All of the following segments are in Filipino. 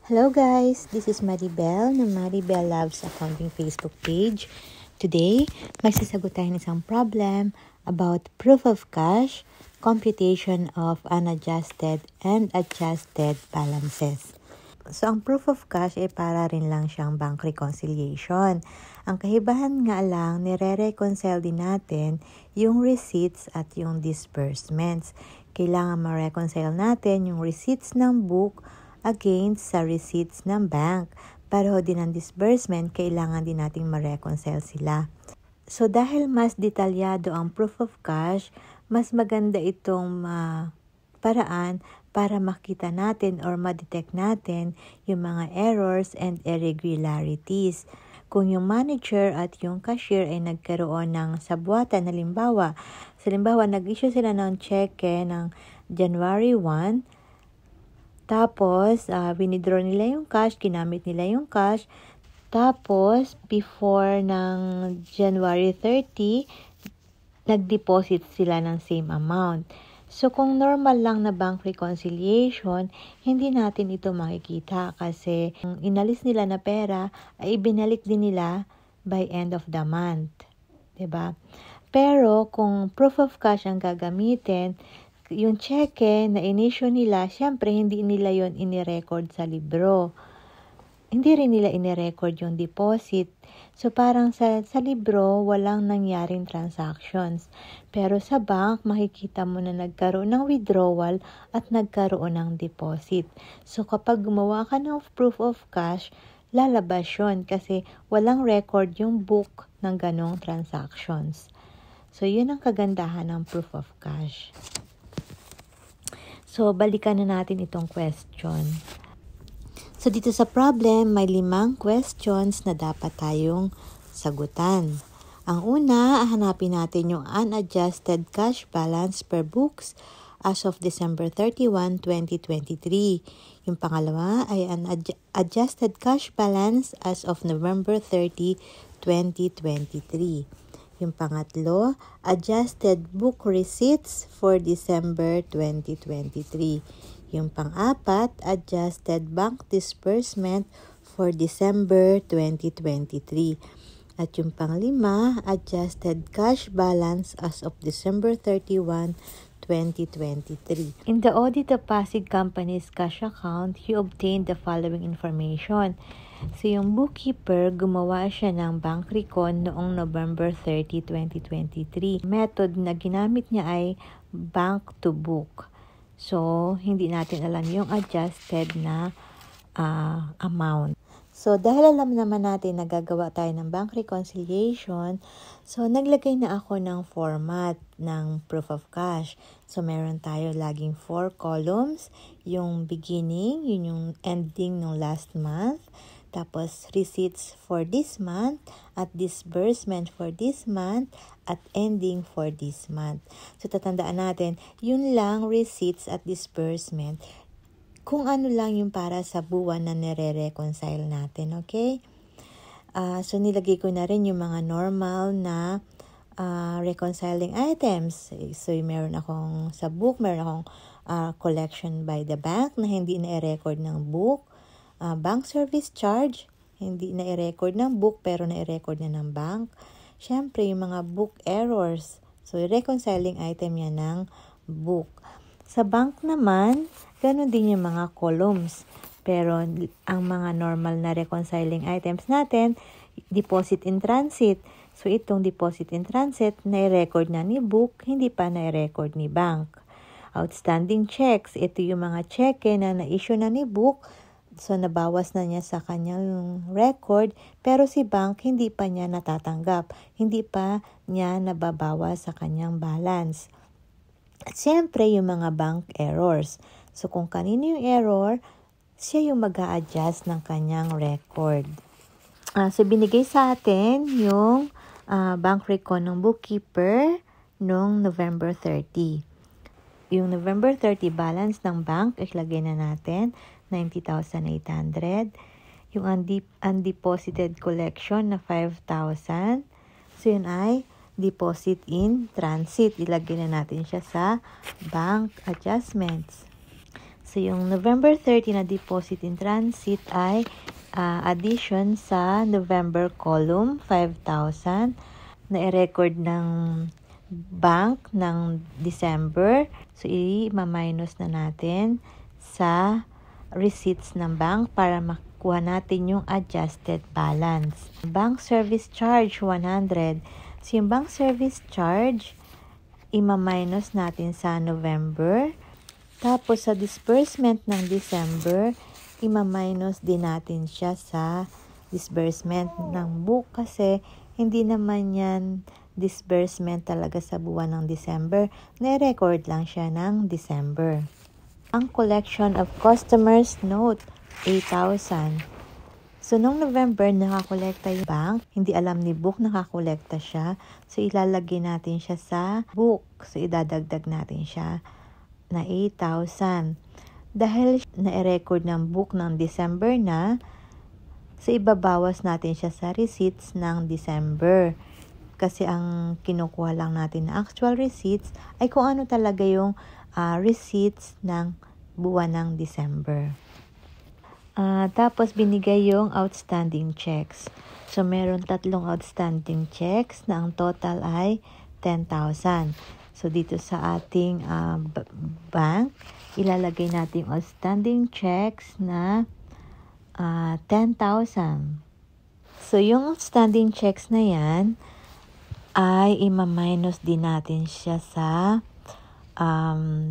Hello guys, this is Maribel ng Maribel Loves Accounting Facebook page. Today, magsasagot tayo ng isang problem about proof of cash, computation of unadjusted and adjusted balances. So, ang proof of cash ay para rin lang siyang bank reconciliation. Ang kahibahan nga lang, nire-reconcile din natin yung receipts at yung disbursements. Kailangan ma-reconcile natin yung receipts ng book against sa receipts ng bank. Pareho din ang disbursement, kailangan din nating ma-reconcile sila. So dahil mas detalyado ang proof of cash, mas maganda itong paraan para makita natin or ma-detect natin yung mga errors and irregularities. Kung yung manager at yung cashier ay nagkaroon ng sabwatan, halimbawa, nag-issue sila ng cheque ng January 1, tapos winidraw nila yung cash, ginamit nila yung cash, tapos before ng January 30, nag-deposit sila ng same amount. So, kung normal lang na bank reconciliation, hindi natin ito makikita kasi kung inalis nila na pera, ay ibinalik din nila by end of the month. 'Di ba? Pero, kung proof of cash ang gagamitin, yung cheque na inisyo nila, syempre hindi nila yon inirecord sa libro. Hindi rin nila inirecord yung deposit. So, parang sa libro, walang nangyaring transactions. Pero sa bank, makikita mo na nagkaroon ng withdrawal at nagkaroon ng deposit. So, kapag gumawa ka ng proof of cash, lalabas yun kasi walang record yung book ng ganong transactions. So, yun ang kagandahan ng proof of cash. So, balikan na natin itong question. So, dito sa problem, may 5 questions na dapat tayong sagutan. Ang una, hanapin natin yung unadjusted cash balance per books as of December 31, 2023. Yung pangalawa ay unadjusted cash balance as of November 30, 2023. Yung pangatlo, adjusted book receipts for December 2023. Yung pang-apat, adjusted bank disbursement for December 2023. At yung pang-lima, adjusted cash balance as of December 31, 2023. In the audit of Pasig Company's cash account, you obtained the following information. So, yung bookkeeper, gumawa siya ng bank recon noong November 30, 2023. Method na ginamit niya ay bank to book. So, hindi natin alam yung adjusted na amount. So, dahil alam naman natin na gagawa tayo ng bank reconciliation, so, naglagay na ako ng format ng proof of cash. So, meron tayo laging 4 columns. Yung beginning, yun yung ending ng last month. Tapos, receipts for this month, at disbursement for this month, at ending for this month. So, tatandaan natin, yun lang receipts at disbursement. Kung ano lang yung para sa buwan na nire-reconcile natin, okay? So, nilagay ko na rin yung mga normal na reconciling items. So, meron akong sa book, meron akong collection by the bank na hindi na-record ng book. Bank service charge, hindi na i-record ng book pero na i-record na ng bank. Siyempre, yung mga book errors. So, reconciling item yan ng book. Sa bank naman, ganun din yung mga columns. Pero, ang mga normal na reconciling items natin, deposit in transit. So, itong deposit in transit, na i-record na ni book, hindi pa na i-record ni bank. Outstanding checks, ito yung mga cheque na na-issue na ni book. So, nabawas na niya sa kanyang record, pero si bank hindi pa niya natatanggap. Hindi pa niya nababawas sa kanyang balance. At siyempre, yung mga bank errors. So, kung kanino yung error, siya yung mag-a-adjust ng kanyang record. So, binigay sa atin yung bank record ng bookkeeper noong November 30. Yung November 30 balance ng bank, ilagay na natin, 90,800. Yung undeposited collection na 5,000. So, yun ay deposit in transit. Ilagay na natin siya sa bank adjustments. So, yung November 30 na deposit in transit ay addition sa November column, 5,000 na i-record ng bank ng December. So, i-minus na natin sa receipts ng bank para makuha natin yung adjusted balance. Bank service charge, 100. So, yung bank service charge, i-minus natin sa November. Tapos, sa disbursement ng December, i-minus din natin siya sa disbursement ng book kasi hindi naman yan disbursement talaga sa buwan ng December. Na-record lang siya ng December. Ang collection of customers note, 8,000. So, nung November, nakakolekta yung bank. Hindi alam ni book, nakakolekta siya. So, ilalagay natin siya sa book. So, idadagdag natin siya na 8,000. Dahil na-record ng book ng December na, so ibabawas natin siya sa receipts ng December. Kasi ang kinukuha lang natin na actual receipts ay kung ano talaga yung receipts ng buwan ng December. Tapos binigay yung outstanding checks. So meron 3 outstanding checks na ang total ay 10,000. So dito sa ating bank, ilalagay natin yung outstanding checks na 10,000. So yung outstanding checks na yan ay i-minus din natin siya sa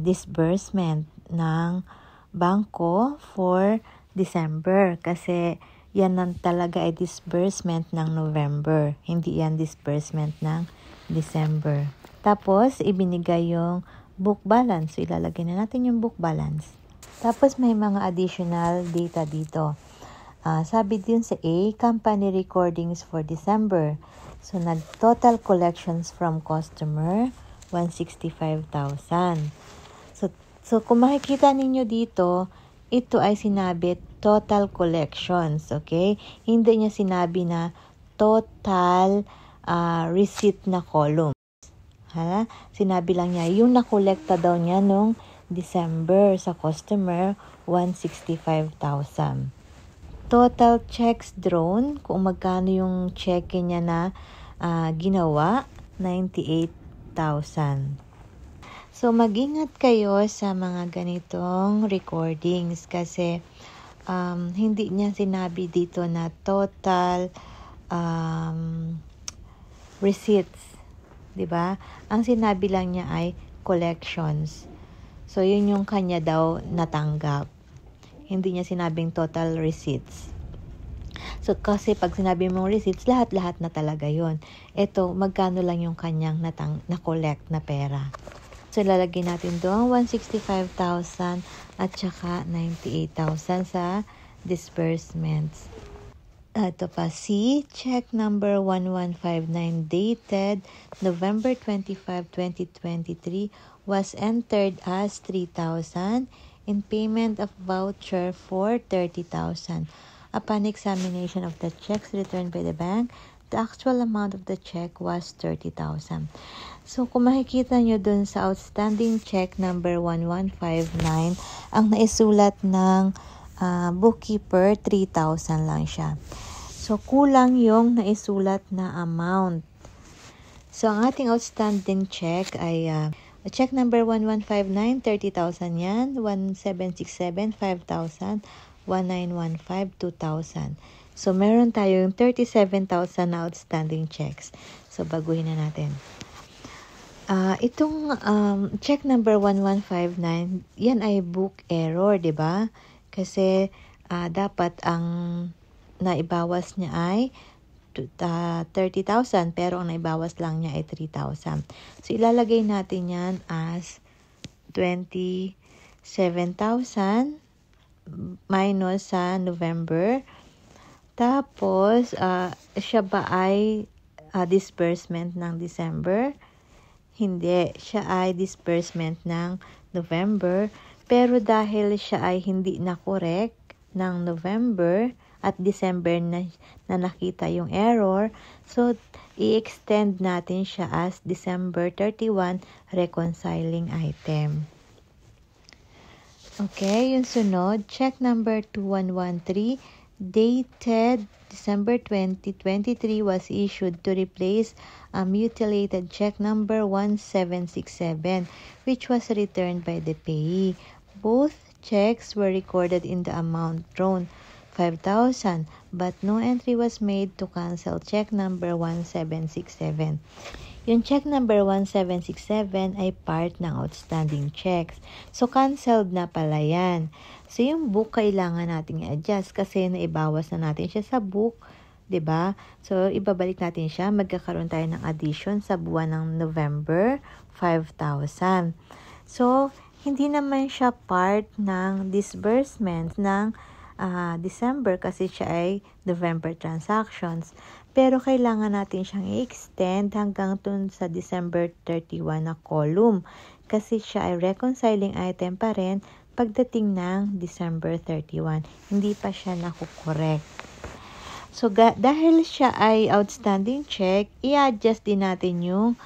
disbursement ng bangko for December kasi yan lang talaga ay disbursement ng November, hindi yan disbursement ng December. Tapos ibinigay yung book balance, so ilalagay na natin yung book balance. Tapos may mga additional data dito. Sabi din sa A, company recordings for December. So, total collections from customer, 165,000. So, kung makikita ninyo dito, ito ay sinabi total collections, okay? Hindi niya sinabi na total receipt na column. Sinabi lang niya, yung nakolekta daw niya nung December sa customer, 165,000. Total checks drawn, kung magkano yung check niya na ginawa, 98,000. So, mag-ingat kayo sa mga ganitong recordings kasi hindi niya sinabi dito na total receipts, 'di ba? Ang sinabi lang niya ay collections. So, yun yung kanya daw natanggap. Hindi niya sinabing total receipts. So, kasi pag sinabi mong receipts, lahat-lahat na talaga yon. Ito, magkano lang yung kanyang na-collect na pera. So, lalagay natin doon 165,000 at saka 98,000 sa disbursements. Ito pa, C, check number 1159 dated November 25, 2023 was entered as 3,000 in payment of voucher for 30,000. Upon examination of the checks returned by the bank, the actual amount of the check was 30,000. So, kung makikita nyo dun sa outstanding check number 1159, ang naisulat ng bookkeeper, 3,000 lang siya. So, kulang yung naisulat na amount. So, ang ating outstanding check ay check number 1159, 30,000 yan, 1767, 5,000, 1915, 2,000. So, meron tayong 37,000 na outstanding checks. So, baguhin na natin. Itong check number 1159, yan ay book error, di ba? Kasi dapat ang naibawas niya ay 30,000 pero ang naibawas lang niya ay 3,000. So, ilalagay natin yan as 27,000 minus sa November. Tapos, siya ba ay disbursement ng December? Hindi. Siya ay disbursement ng November. Pero dahil siya ay hindi na-correct ng November at December na nakita yung error, so i-extend natin siya as December 31 reconciling item. Okay, yung sunod, check number 2113, dated December 2023, was issued to replace a mutilated check number 1767, which was returned by the payee. Both checks were recorded in the amount drawn, 5,000, but no entry was made to cancel check number 1767. Yung check number 1767 ay part ng outstanding checks. So, canceled na pala yan. So, yung book kailangan natin i-adjust kasi naibawas na natin siya sa book. 'Di ba? So, ibabalik natin siya. Magkakaroon tayo ng addition sa buwan ng November, 5,000. So, hindi naman siya part ng disbursement ng December kasi siya ay November transactions. Pero kailangan natin siyang i-extend hanggang dun sa December 31 na column kasi siya ay reconciling item pa rin pagdating ng December 31. Hindi pa siya nakukorek. So, dahil siya ay outstanding check, i-adjust din natin yung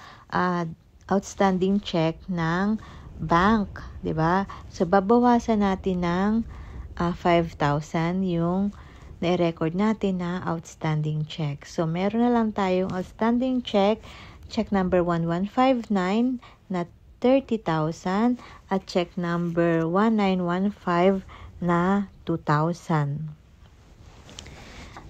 outstanding check ng bank, 'di ba? So, babawasan natin ng 5,000 yung na-record natin na outstanding check. So, meron na lang tayong outstanding check number 1159 na 30,000 at check number 1915 na 2,000.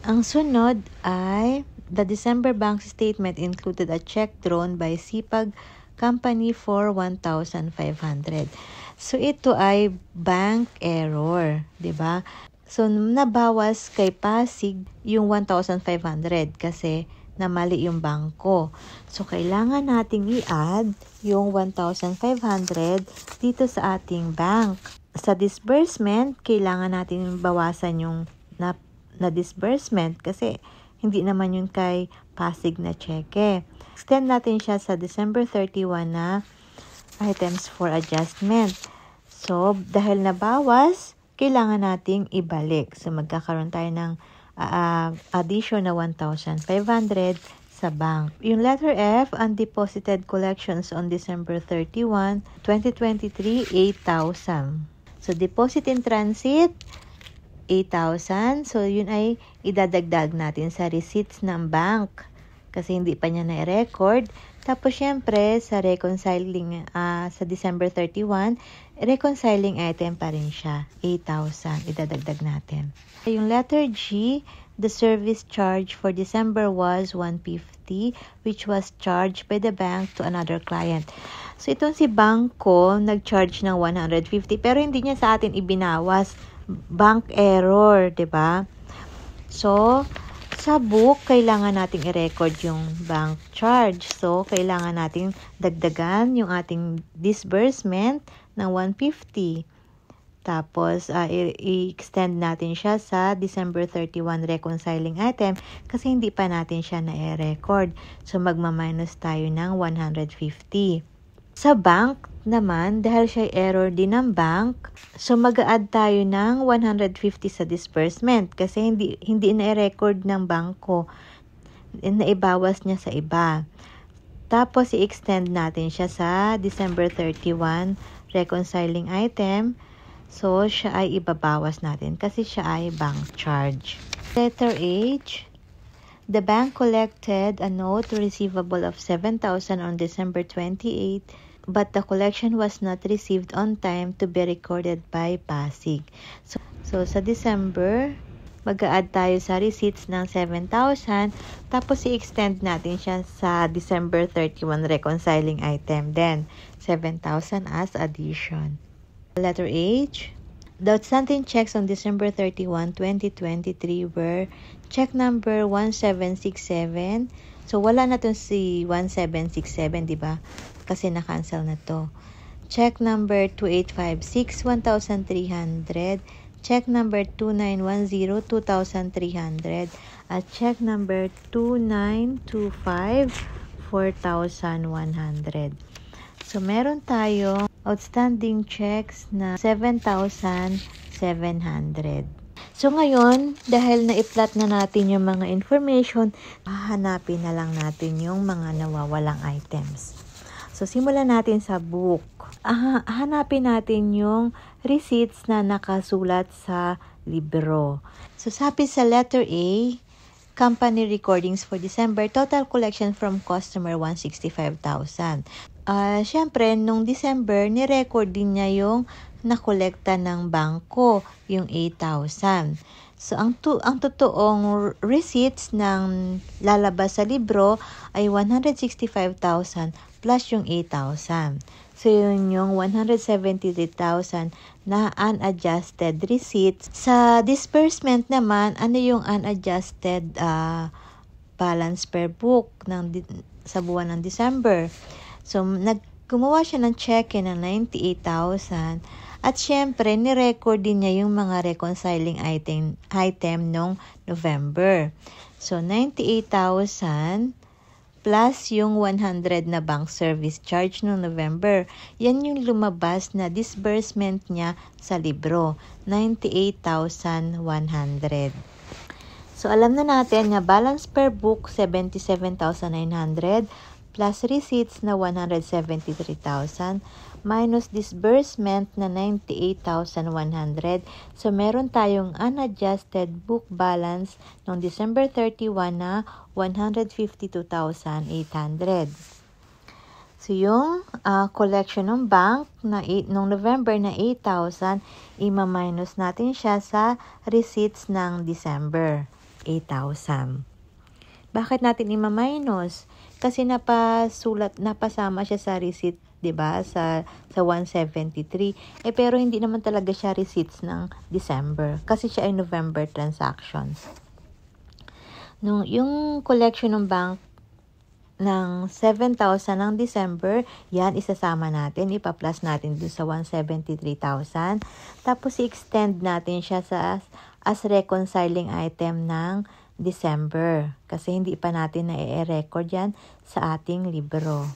Ang sunod ay the December bank statement included a check drawn by Sipag Company for 1,500. So, ito ay bank error, 'di ba? So, nabawas kay Pasig yung 1,500 kasi namali yung bangko. So, kailangan nating i-add yung 1,500 dito sa ating bank. Sa disbursement, kailangan natin bawasan yung na disbursement kasi hindi naman yun kay Pasig na cheque. Extend natin siya sa December 31 na items for adjustment. So, dahil nabawas, kailangan nating ibalik. So, magkakaroon tayo ng addition na 1,500 sa bank. Yung letter F, undeposited collections on December 31, 2023, 8,000. So, deposit in transit, 8,000. So, yun ay idadagdag natin sa receipts ng bank kasi hindi pa niya na-record. Tapos, syempre, sa reconciling sa December 31, reconciling item pa rin siya. 8,000. Idadagdag natin. Yung letter G, the service charge for December was 150, which was charged by the bank to another client. So, itong si Bangko, nag-charge ng 150, pero hindi niya sa atin ibinawas. Bank error, 'di ba? So, sa book, kailangan nating i-record yung bank charge. So, kailangan nating dagdagan yung ating disbursement ng 150. Tapos, i-extend natin siya sa December 31 reconciling item kasi hindi pa natin siya na-record. So, magma-minus tayo ng 150. Sa bank naman, dahil siya error din ng bank, so mag-a-add tayo ng 150 sa disbursement kasi hindi na-record ng bangko. Naibawas niya sa iba. Tapos, i-extend natin siya sa December 31 reconciling item. So, siya ay ibabawas natin kasi siya ay bank charge. Letter H, the bank collected a note receivable of 7,000 on December 28, but the collection was not received on time to be recorded by Pasig. So sa December, mag-a-add tayo sa receipts ng 7,000, tapos i-extend natin siya sa December 31 reconciling item. Then, 7,000 as addition. Letter H, the outstanding checks on December 31, 2023 were check number 1767. So, wala na to si 1767, di ba? Kasi na-cancel na to. Check number 2856, 1,300. Check number 2910, 2,300. At check number 2925, 4,100. So, meron tayong outstanding checks na 7,700. So, ngayon, dahil na-i-plot na natin yung mga information, hahanapin na lang natin yung mga nawawalang items. So, simulan natin sa book. Hanapin natin yung receipts na nakasulat sa libro. So, sabi sa letter A, company recordings for December, total collection from customer 165,000. Siyempre, nung December, nirecord din niya yung nakolekta ng bangko, yung 8,000. So, ang totoong receipts ng lalabas sa libro ay 165,000 plus yung 8,000. So, yun yung 173,000 na unadjusted receipts. Sa disbursement naman, ano yung unadjusted balance per book sa buwan ng December? So, gumawa siya ng cheque ng 98,000 at syempre, ni-record din niya yung mga reconciling item nung November. So, 98,000 plus yung 100 na bank service charge nung November. Yan yung lumabas na disbursement niya sa libro, 98,100. So, alam na natin na balance per book, 77,900 plus receipts na 173,000 minus disbursement na 98,100. So, meron tayong unadjusted book balance noong December 31 na 152,800. So, yung collection ng bank na noong November na 8,000, ima-minus natin siya sa receipts ng December, 8,000. Bakit natin ima-minus? Kasi napasama siya sa receipt, 'di ba? Sa 173. Pero hindi naman talaga siya receipts ng December kasi siya ay November transactions. Yung collection ng bank ng 7,000 ng December, yan isasama natin, ipa-plus natin dun sa 173,000. Tapos i-extend natin siya as reconciling item ng December kasi hindi pa natin na-record yan sa ating libro.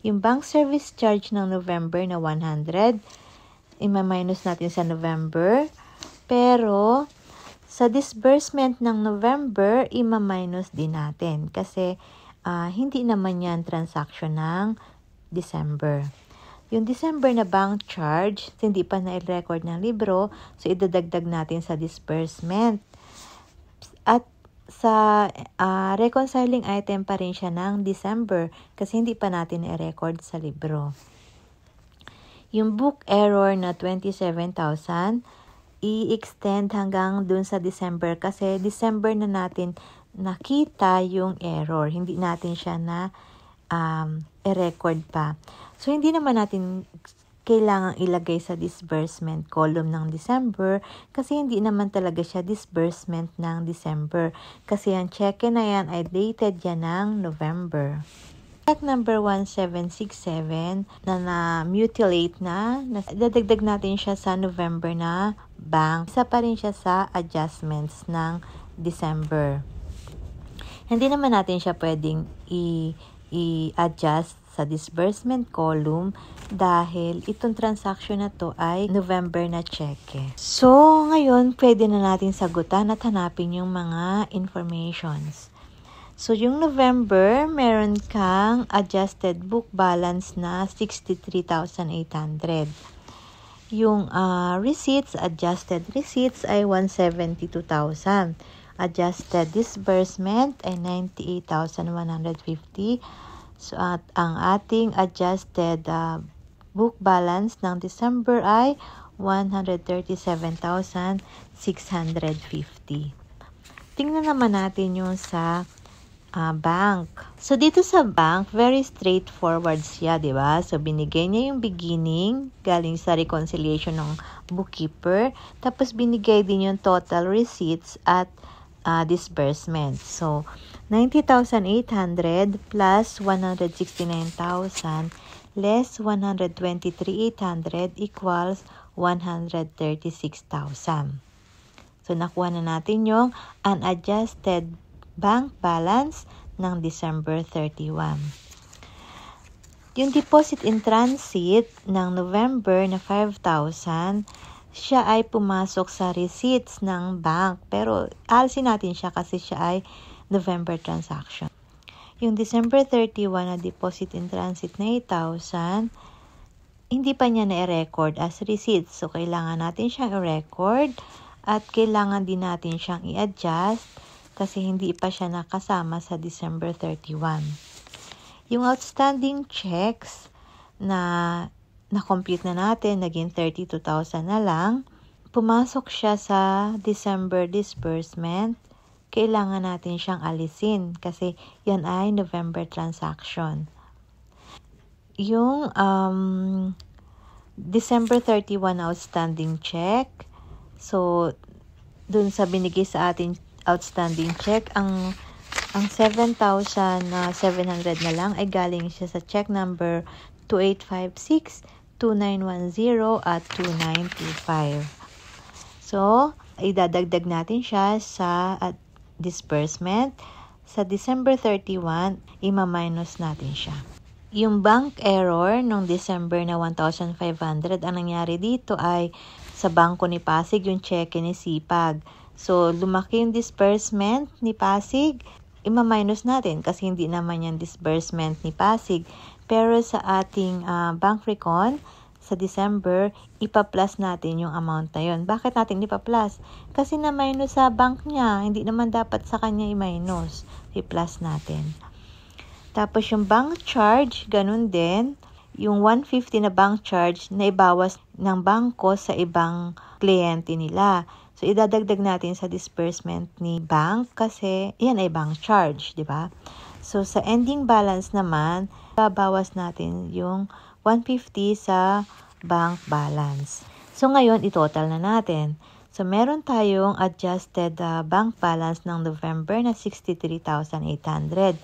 Yung bank service charge ng November na 100, ima-minus natin sa November, pero sa disbursement ng November, ima-minus din natin kasi hindi naman yan transaction ng December. Yung December na bank charge, hindi pa na-record ng libro, so idadagdag natin sa disbursement. At sa reconciling item pa rin siya ng December kasi hindi pa natin i-record sa libro. Yung book error na 27,000, i-extend hanggang dun sa December kasi December na natin nakita yung error. Hindi natin siya na i-record pa. So, hindi naman natin kailangang ilagay sa disbursement column ng December kasi hindi naman talaga siya disbursement ng December kasi ang cheque na yan ay dated yan ng November. Check number 1767 na mutilate na dadagdag natin siya sa November na bank. Isa pa rin siya sa adjustments ng December. Hindi naman natin siya pwedeng i-adjust sa disbursement column dahil itong transaction na to ay November na cheque. So, ngayon, pwede na natin sagutan at hanapin yung mga informations. So, yung November, meron kang adjusted book balance na 63,800. Yung receipts, adjusted receipts ay 172,000. Adjusted disbursement ay 98,150. So, at ang ating adjusted book balance ng December ay 137,650. Tingnan naman natin yung sa bank. So, dito sa bank, very straightforward siya, di ba? So, binigay niya yung beginning, galing sa reconciliation ng bookkeeper. Tapos, binigay din yung total receipts at disbursement. So, 90,800 plus 169,000 less 123,800 equals 136,000. So, nakuha na natin yung unadjusted bank balance ng December 31. Yung deposit in transit ng November na 5,000, siya ay pumasok sa receipts ng bank. Pero, alisin natin siya kasi siya ay November transaction. Yung December 31 na deposit in transit na 8,000, hindi pa niya na-record as receipt. So, kailangan natin siyang i-record at kailangan din natin siyang i-adjust kasi hindi pa siya nakasama sa December 31. Yung outstanding checks na na-complete na natin, naging 32,000 na lang, pumasok siya sa December disbursement, kailangan natin siyang alisin kasi yan ay November transaction. Yung December 31 outstanding check, so dun sa binigay sa ating outstanding check, ang 7,700 na lang ay galing siya sa check number 2856, 2910 at 2925. So, idadagdag natin siya sa disbursement. Sa December 31, ima-minus natin siya. Yung bank error nung December na 1,500, ang nangyari dito ay sa bangko ni Pasig, yung cheque ni Sipag. So, lumaki yung disbursement ni Pasig, ima-minus natin kasi hindi naman yung disbursement ni Pasig. Pero sa ating bank recon, sa December, ipa-plus natin yung amount na yun. Bakit natin ipa-plus? Kasi na-minus sa bank niya. Hindi naman dapat sa kanya i-minus. I-plus natin. Tapos yung bank charge, ganun din. Yung 150 na bank charge na ibawas ng bangko sa ibang kliyente nila. So, idadagdag natin sa disbursement ni bank kasi yan ay bank charge, di ba? So, sa ending balance naman, babawas natin yung 150 sa bank balance. So, ngayon, itotal na natin. So, meron tayong adjusted bank balance ng November na 63,800.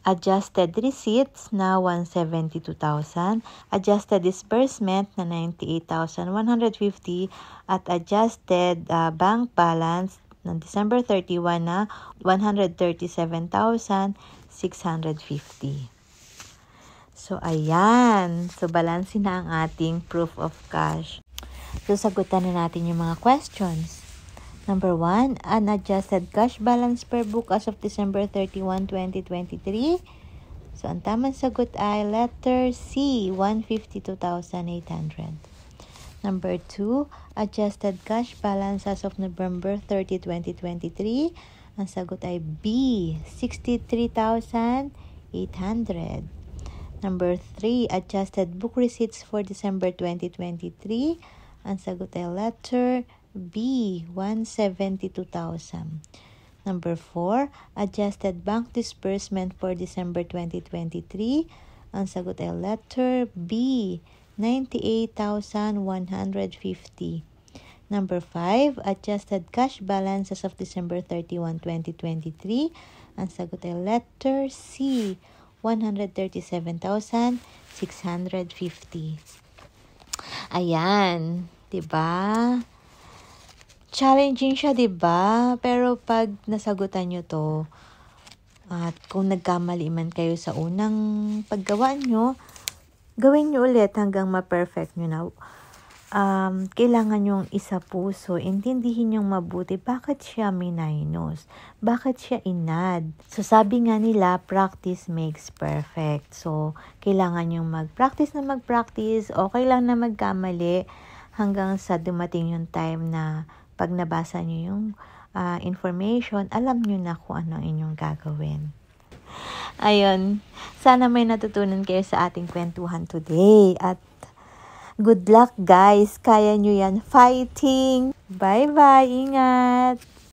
Adjusted receipts na 172,000, adjusted disbursement na 98,150 at adjusted bank balance ng December 31 na 137,650. So, ayan. So, balansin na ang ating proof of cash. So, sagutan na natin yung mga questions. Number 1, unadjusted cash balance per book as of December 31, 2023. So, ang tamang sagot ay letter C, 152,800. Number 2, adjusted cash balance as of November 30, 2023. Ang sagot ay B, 63,800. Number 3, adjusted book receipts for December 2023. Ang sagot ay letter B, 172,000. Number 4, adjusted bank disbursement for December 2023. Ang sagot ay letter B, 98,150. Number 5, adjusted cash balance as of December 31, 2023. Ang sagot ay letter C, 137,650. Ayan, 'di ba? Challenging siya, 'di ba? Pero pag nasagutan nyo to, at kung nagkamali man kayo sa unang paggawa nyo, gawin nyo ulit hanggang ma-perfect nyo na. Kailangan yung isa puso, intindihin yung mabuti, bakit siya minus? Bakit siya inad? So, sabi nga nila, practice makes perfect. So, kailangan yung mag-practice, okay lang na magkamali, hanggang sa dumating yung time na pag nabasa nyo yung information, alam nyo na kung ano ang inyong gagawin. Ayun, sana may natutunan kayo sa ating kwentuhan today. At good luck guys, kaya nyo yan, fighting! Bye-bye, ingat!